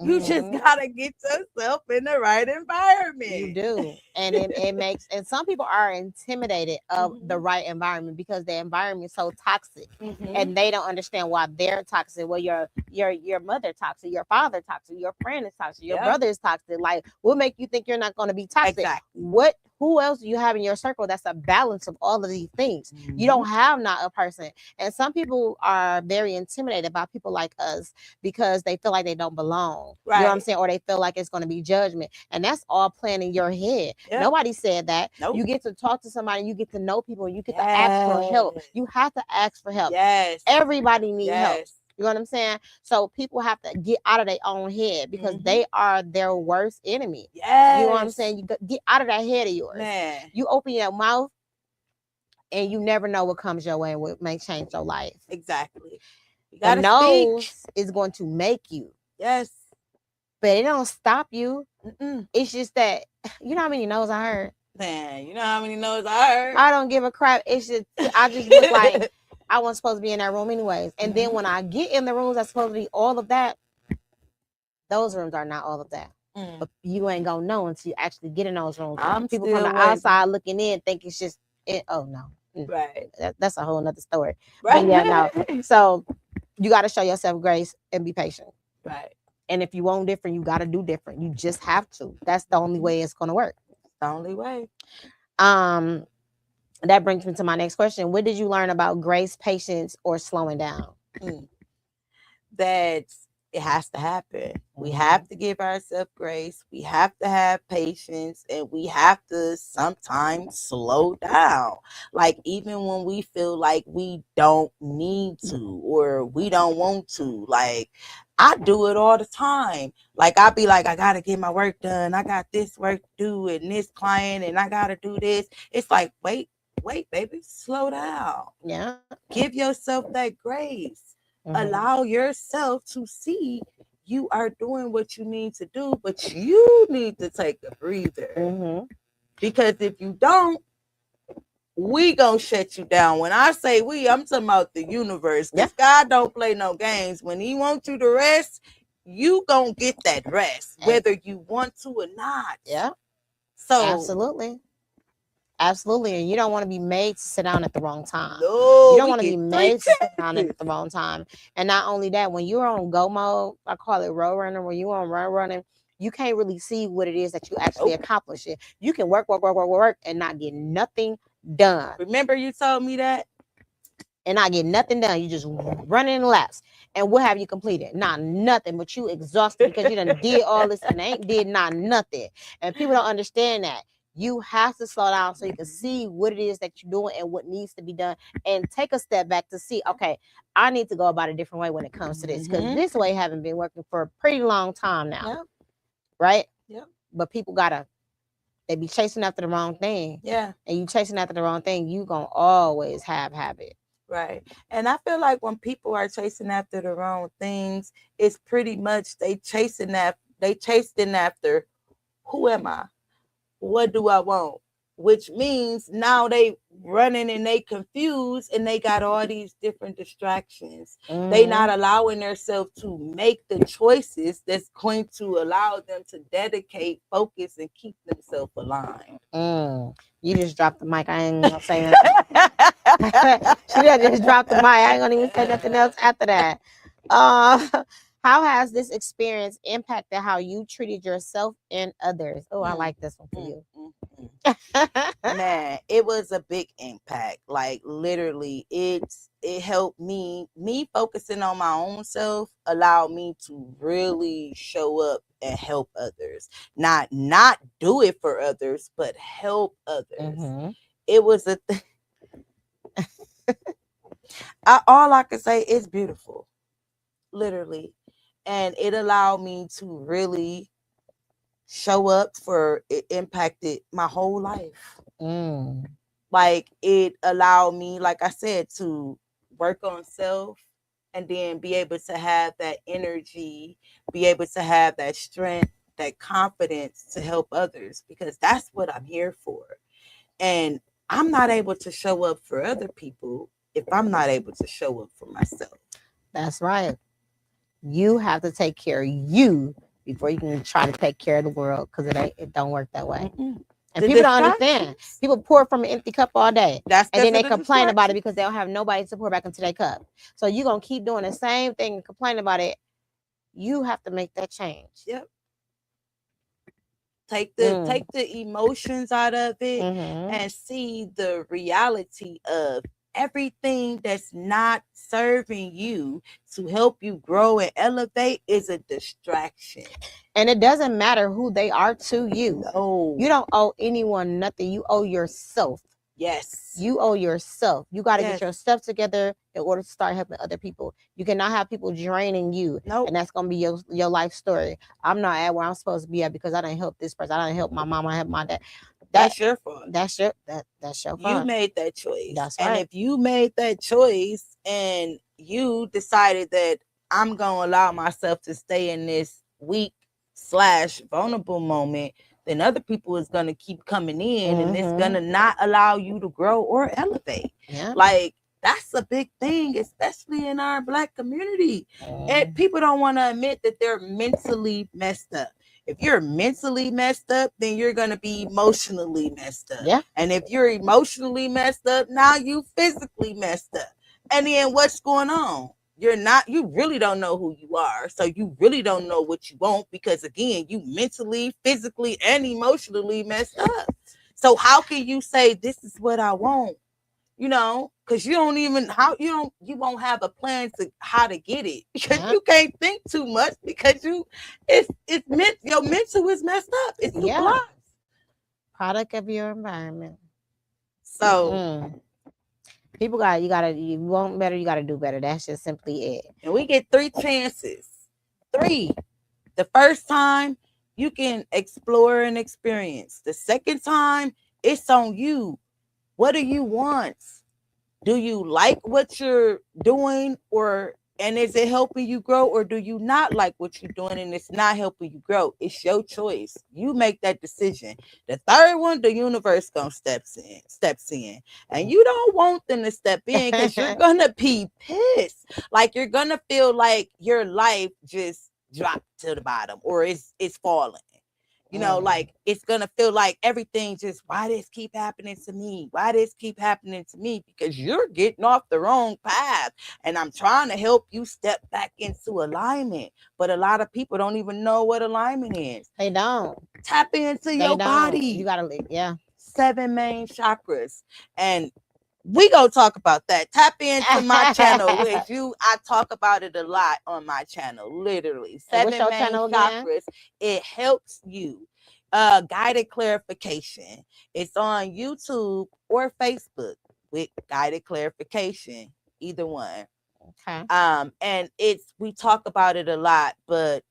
You just gotta get yourself in the right environment. You do. And it makes, and some people are intimidated of the right environment because the environment is so toxic and they don't understand why they're toxic. Well, your mother toxic, your father toxic, your friend is toxic, your brother is toxic. Like, what make you think you're not going to be toxic? Exactly. Who else do you have in your circle that's a balance of all of these things? You don't have not a person. And some people are very intimidated by people like us because they feel like they don't belong. You know what I'm saying? Or they feel like it's going to be judgment. And that's all playing in your head. Nobody said that. You get to talk to somebody, you get to know people, you get to ask for help. You have to ask for help. Everybody needs help. You know what I'm saying? So people have to get out of their own head because they are their worst enemy. You know what I'm saying? You get out of that head of yours. You open your mouth and you never know what comes your way and what may change your life. Exactly. The nose is going to make you. Yes. But it don't stop you. It's just that, you know how many no's I heard? Man, you know how many no's I heard? I don't give a crap. It's just, I just look like I wasn't supposed to be in that room anyways. And then when I get in the rooms that's supposed to be all of that, those rooms are not all of that. But you ain't gonna know until you actually get in those rooms. People from the outside looking in think it's just it. Oh no, right? That's a whole nother story. Right? But yeah, no. So you got to show yourself grace and be patient. Right. And if you want different, you got to do different. You just have to. That's the only way it's gonna work. The only way. That brings me to my next question. What did you learn about grace, patience, or slowing down? That it has to happen. We have to give ourselves grace. We have to have patience, and we have to sometimes slow down. Like, even when we feel like we don't need to or we don't want to. Like, I do it all the time. Like, I'll be like, I got to get my work done. I got this work to do and this client, and I got to do this. It's like, wait, baby, slow down. Yeah. Give yourself that grace. Allow yourself to see you are doing what you need to do, but you need to take a breather. Because if you don't, we gonna shut you down. When I say we, I'm talking about the universe. Because God don't play no games. When he wants you to rest, you gonna get that rest, whether you want to or not. Yeah. So Absolutely. And you don't want to be made to sit down at the wrong time. No, you don't want to be made to sit down at the wrong time. And not only that, when you're on go mode, I call it road running, when you're on run running, you can't really see what it is that you actually accomplish it. You can work and not get nothing done. Remember you told me that? And not get nothing done. You just running laps. And what have you completed? Not nothing, but you exhausted because you done did all this and ain't did not nothing. And people don't understand that. You have to slow down so you can see what it is that you're doing and what needs to be done, and take a step back to see, okay, I need to go about a different way when it comes to this, because this way haven't been working for a pretty long time now. Right? Yeah. But people they be chasing after the wrong thing. Yeah. And you chasing after the wrong thing, you gonna always have habit. Right. And I feel like when people are chasing after the wrong things, it's pretty much they chasing after who am I? What do I want? Which means now they running and they confused and they got all these different distractions. They not allowing themselves to make the choices that's going to allow them to dedicate, focus, and keep themselves aligned. You just dropped the mic. I ain't gonna say nothing. She just dropped the mic. I ain't gonna even say nothing else after that. How has this experience impacted how you treated yourself and others? Oh, I like this one for you. Man, it was a big impact. Like, literally, it helped me focusing on my own self allowed me to really show up and help others. Not do it for others, but help others. It was a thing. All I can say is beautiful. Literally. And it allowed me to really show up for it impacted my whole life. Like, it allowed me, like I said, to work on self and then be able to have that energy, be able to have that strength, that confidence to help others, because that's what I'm here for. And I'm not able to show up for other people if I'm not able to show up for myself. That's right. You have to take care of you before you can try to take care of the world, because it don't work that way. Mm-mm. And The people don't understand. distractions. People pour from an empty cup all day. That's And then because they of the complain about it distractions. because they don't have nobody to pour back into their cup. So you're going to keep doing the same thing and complain about it. You have to make that change. Yep. Take Mm. the emotions out of it Mhm. and see the reality of everything that's not serving you to help you grow and elevate is a distraction. And it doesn't matter who they are to you. No. You don't owe anyone nothing. You owe yourself. Yes. You owe yourself. You got to Yes. get your stuff together in order to start helping other people. You cannot have people draining you. Nope. And that's going to be your life story. I'm not at where I'm supposed to be at because I didn't help this person. I didn't help my mom. I helped my dad. That's your fault. That's your fault. You made that choice. That's and right. if you made that choice and you decided that I'm gonna allow myself to stay in this weak / vulnerable moment, then other people is gonna keep coming in and it's gonna not allow you to grow or elevate. Yeah. Like that's a big thing, especially in our Black community. And people don't want to admit that they're mentally messed up. If you're mentally messed up, then you're going to be emotionally messed up. Yeah. And if you're emotionally messed up, now you physically messed up. And then what's going on? You really don't know who you are. So you really don't know what you want because again, you mentally, physically, and emotionally messed up. So how can you say this is what I want? You know, because you don't even you won't have a plan to how to get it because you can't think too much because it's meant your mental is messed up. It's too blocked. Product of your environment. So people you want better, you gotta do better. That's just simply it. And we get 3 chances. 3. The first time you can explore and experience. The second time it's on you. What do you want? Do you like what you're doing and is it helping you grow, or do you not like what you're doing and it's not helping you grow? It's your choice. You make that decision. The third one, the universe steps in. And you don't want them to step in because you're gonna be pissed. Like you're gonna feel like your life just dropped to the bottom or it's falling. You know, like it's gonna feel like everything just why this keep happening to me? Why this keep happening to me? Because you're getting off the wrong path. And I'm trying to help you step back into alignment. But a lot of people don't even know what alignment is. They don't. Tap into your body. You gotta leave. Yeah. 7 main chakras. And we gonna talk about that. Tap into my channel with you. I talk about it a lot on my channel. Literally 7 main chakras. It helps you. Guided clarification. It's on YouTube or Facebook with guided clarification. Either one. Okay. And we talk about it a lot, but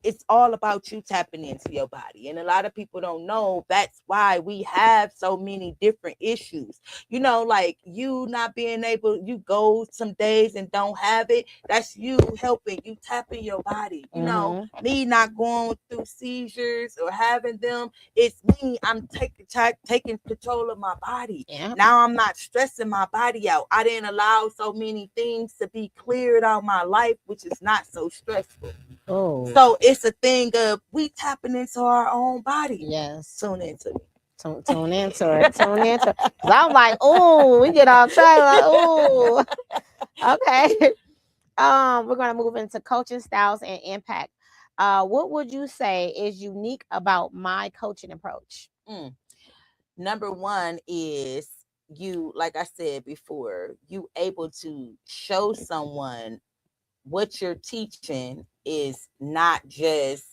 it's all about you tapping into your body. And a lot of people don't know that's why we have so many different issues. You know, like you not being able, you go some days and don't have it. That's you helping you tapping your body. You know, me not going through seizures or having them. It's me. I'm taking control of my body. Yeah. Now I'm not stressing my body out. I didn't allow so many things to be cleared out of my life, which is not so stressful. Oh. So it's a thing of we tapping into our own body. Yes. Tune into it. Tune into it. Tune into it. Cause I'm like, oh, we get off track. Like, oh, okay. We're gonna move into coaching styles and impact. What would you say is unique about my coaching approach? Number 1 is you, like I said before, you able to show someone what you're teaching is not just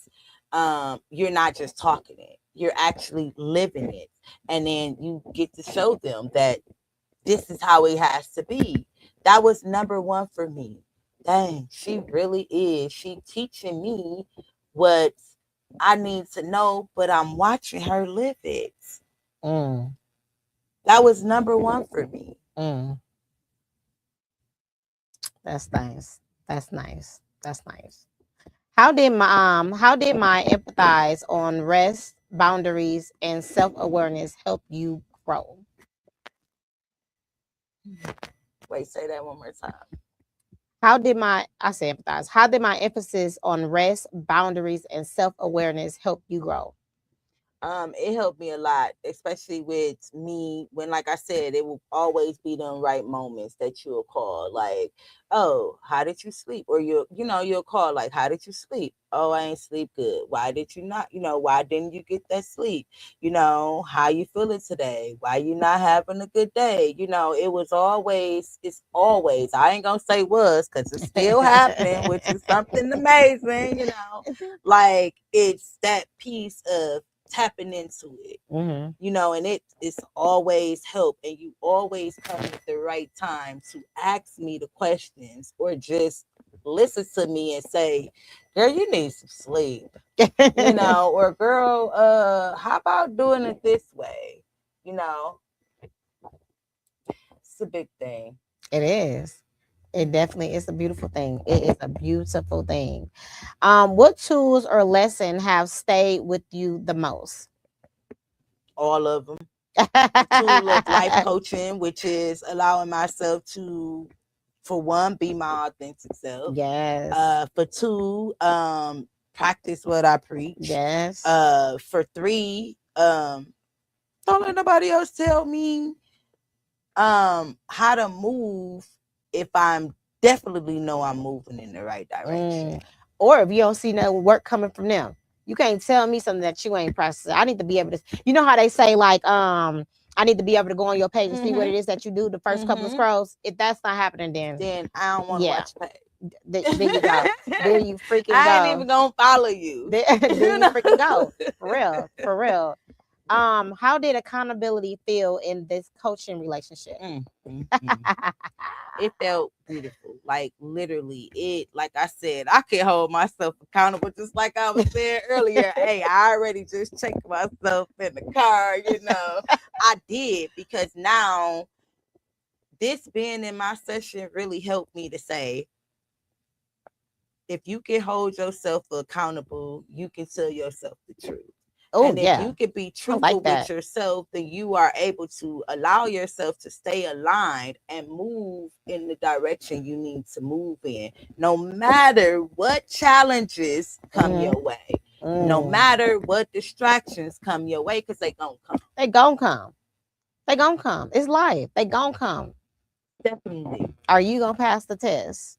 you're not just talking it, you're actually living it, and then you get to show them that this is how it has to be. That was number 1 for me. Dang, she really is. She teaching me what I need to know, but I'm watching her live it. That was number 1 for me. That's nice. That's nice. That's nice. How did my empathize on rest, boundaries, and self-awareness help you grow? Wait, say that one more time. I say empathize. How did my emphasis on rest, boundaries, and self-awareness help you grow? It helped me a lot, especially with me when, like I said, it will always be the right moments that you'll call, like, oh, how did you sleep? Or you'll call like, how did you sleep? Oh, I ain't sleep good. Why did you not? Why didn't you get that sleep? How you feeling today? Why you not having a good day? It's always, I ain't gonna say was, because it's still happening, which is something amazing. Like, it's that piece of tapping into it, and it's always help, and you always come at the right time to ask me the questions or just listen to me and say, girl, you need some sleep, or girl, how about doing it this way? It's a big thing. It is. It definitely is a beautiful thing. It is a beautiful thing. What tools or lesson have stayed with you the most? All of them. The tool of life coaching, which is allowing myself to, for one, be my authentic self. Yes. For two, practice what I preach. Yes. For three, don't let nobody else tell me how to move if I'm definitely know I'm moving in the right direction. Or if you don't see no work coming from them. You can't tell me something that you ain't practicing. I need to be able to, how they say, like, I need to be able to go on your page and see what it is that you do the first couple of scrolls. If that's not happening, then I don't want to watch your page. There you go. There you freaking go. I ain't even gonna follow you. There you freaking go. For real. For real. How did accountability feel in this coaching relationship? It felt beautiful. Like, literally, like I said, I can hold myself accountable, just like I was saying earlier. Hey, I already just checked myself in the car, I did, because now this being in my session really helped me to say, if you can hold yourself accountable, you can tell yourself the truth. Oh, and if you can be truthful with yourself, then you are able to allow yourself to stay aligned and move in the direction you need to move in, no matter what challenges come your way, no matter what distractions come your way, because they gonna come. They gonna come. They gonna come. It's life. They gonna come. Definitely. Are you gonna pass the test?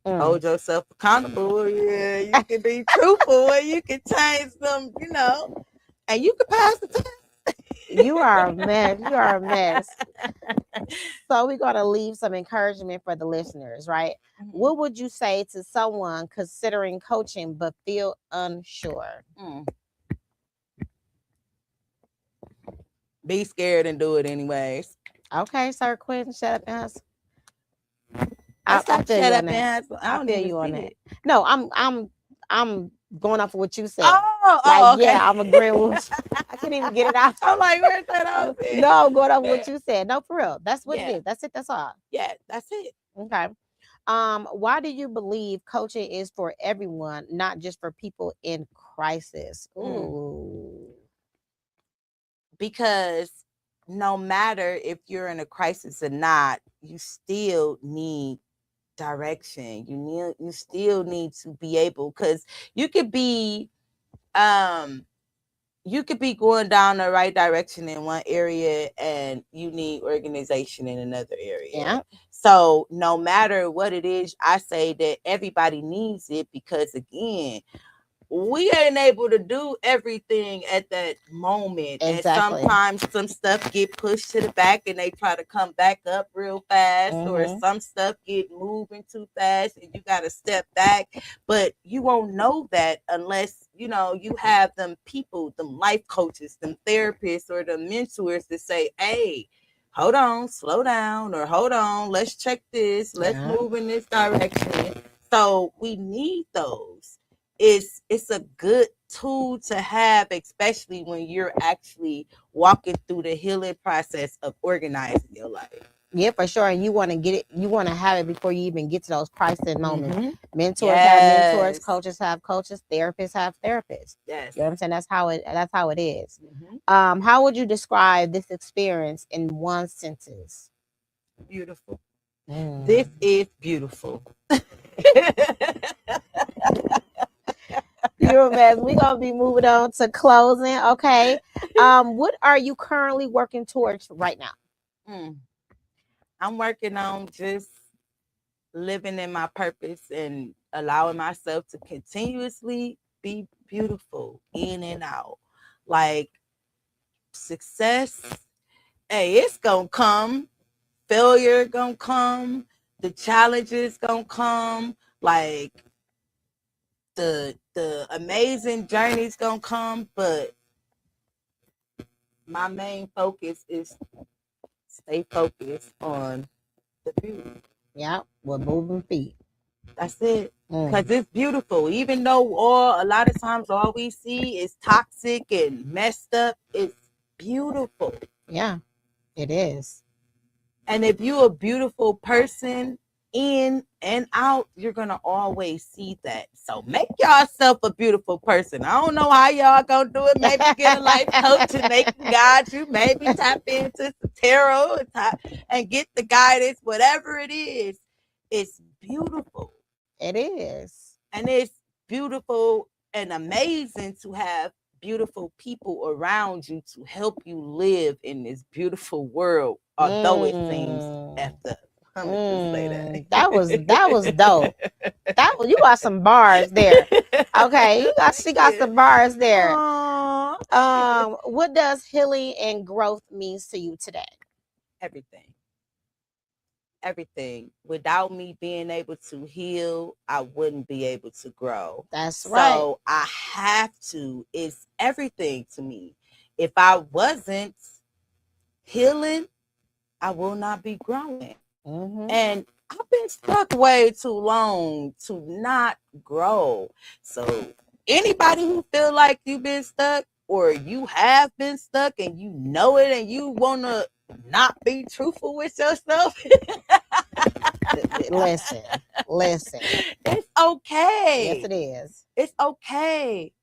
Hold yourself accountable. Yeah, you can be truthful, and you can change them, and you can pass the test. You are a mess. You are a mess. So we're gonna leave some encouragement for the listeners, right? What would you say to someone considering coaching but feel unsure? Be scared and do it anyways. Okay, Sir Quentin, shut up and hustle. I feel you on that. I feel you on that. No, I'm going off of what you said. Okay. Yeah, I'm agreeing with you. I can't even get it out. I'm like, where's that out? No, I'm going off what you said. No, for real. That's what it is. That's it. That's all. Yeah, that's it. Okay. Why do you believe coaching is for everyone, not just for people in crisis? Ooh. Because no matter if you're in a crisis or not, you still need direction. You still need to be able, because you could be going down the right direction in one area and you need organization in another area. Yeah. So no matter what it is, I say that everybody needs it, because again, we ain't able to do everything at that moment. Exactly. And sometimes some stuff get pushed to the back and they try to come back up real fast, or some stuff get moving too fast and you got to step back. But you won't know that unless, you have them people, them life coaches, them therapists, or the mentors that say, hey, hold on, slow down, or hold on, let's check this, let's move in this direction. So we need those. It's a good tool to have, especially when you're actually walking through the healing process of organizing your life. Yeah, for sure. And you want to get it, you want to have it before you even get to those crisis moments. Mentors have mentors, coaches have coaches, therapists have therapists. Yes. You know what I'm saying? That's how it is. How would you describe this experience in one sentence? Beautiful. This is beautiful. You're a mess. We're gonna be moving on to closing. Okay. What are you currently working towards right now? Mm. I'm working on just living in my purpose and allowing myself to continuously be beautiful in and out. Like success, hey, it's gonna come. Failure gonna come. The challenges gonna come. Like the amazing journey's gonna come, but my main focus is stay focused on the beauty. Yeah, with moving feet. That's it. Because it's beautiful. Even though a lot of times all we see is toxic and messed up, it's beautiful. Yeah, it is. And if you're a beautiful person in and out, you're gonna always see that. So make yourself a beautiful person. I don't know how y'all gonna do it. Maybe get a life coach and they can guide you. Maybe tap into the tarot and get the guidance. Whatever it is, it's beautiful. It is. And it's beautiful and amazing to have beautiful people around you to help you live in this beautiful world, although it seems effed up. I'm gonna say that. That was dope. You got some bars there. Okay, she got some bars there. What does healing and growth means to you today? Everything. Without me being able to heal, I wouldn't be able to grow. That's right. So I have to. It's everything to me. If I wasn't healing, I will not be growing. And I've been stuck way too long to not grow. So anybody who feel like you've been stuck or you have been stuck and you know it and you want to not be truthful with yourself, listen. It's okay. Yes, it is. It's okay.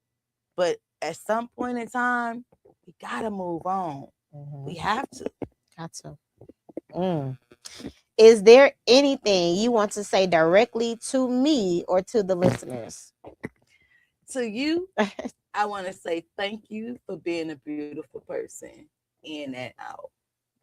But at some point in time, we got to move on. We have to. Got to. Is there anything you want to say directly to me or to the listeners? To you, I want to say thank you for being a beautiful person in and out.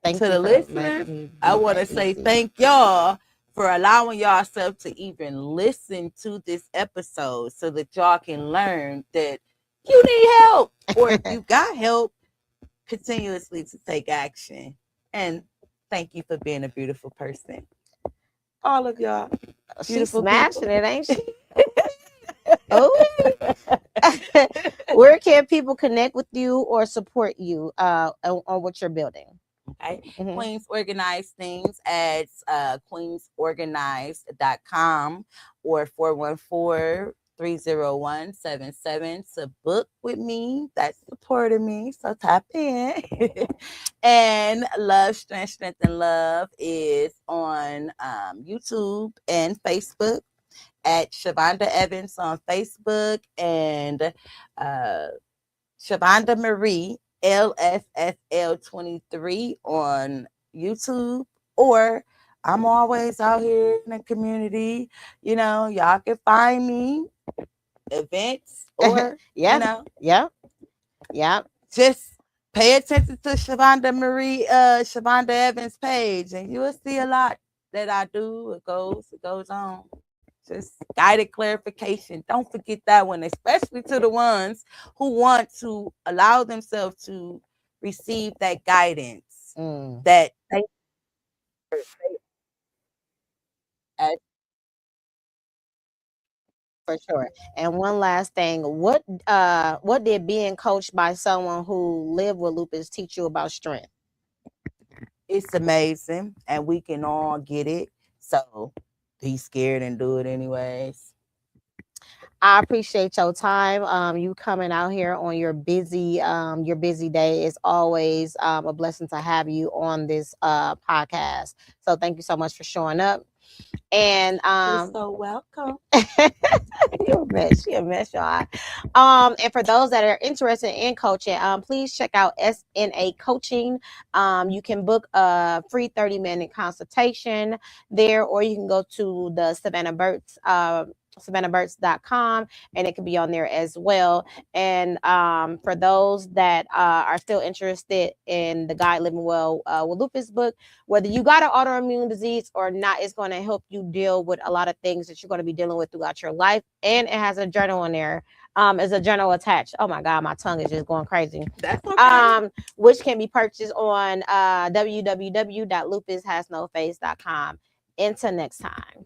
To the listeners, I want to say thank y'all for allowing yourself to even listen to this episode so that y'all can learn that you need help or if you got help, continuously to take action. And thank you for being a beautiful person. All of y'all. She's smashing it, ain't she? Oh. Where can people connect with you or support you on what you're building? Okay. Queens Organized Things at queensorganized.com or 414-301-77 to book with me. That's supporting me. So tap in. And Love, Strength, and Love is on YouTube and Facebook at Shavonda Evans on Facebook and Shavonda Marie LSSL23 on YouTube, or I'm always out here in the community. You know, y'all can find me events or Yeah. Just pay attention to Shavonda Evans page, and you will see a lot that I do. It goes on. Just guided clarification. Don't forget that one, especially to the ones who want to allow themselves to receive that guidance that they for sure. And one last thing, what did being coached by someone who lived with lupus teach you about strength? It's amazing, and we can all get it. So be scared and do it anyways. I appreciate your time. You coming out here on your busy day. Is always a blessing to have you on this podcast. So thank you so much for showing up. And You're so welcome. you're a mess. She a mess, y'all. And for those that are interested in coaching, please check out SNA Coaching. You can book a free 30-minute consultation there, or you can go to the Savannah Burks, SavannahBurks.com, and it can be on there as well. And for those that are still interested in the Guide Living Well with Lupus book, whether you got an autoimmune disease or not, it's going to help you deal with a lot of things that you're going to be dealing with throughout your life. And it has a journal in there. Is a journal attached. Oh my God, my tongue is just going crazy. That's okay. Which can be purchased on www.lupushasnoface.com. Until next time.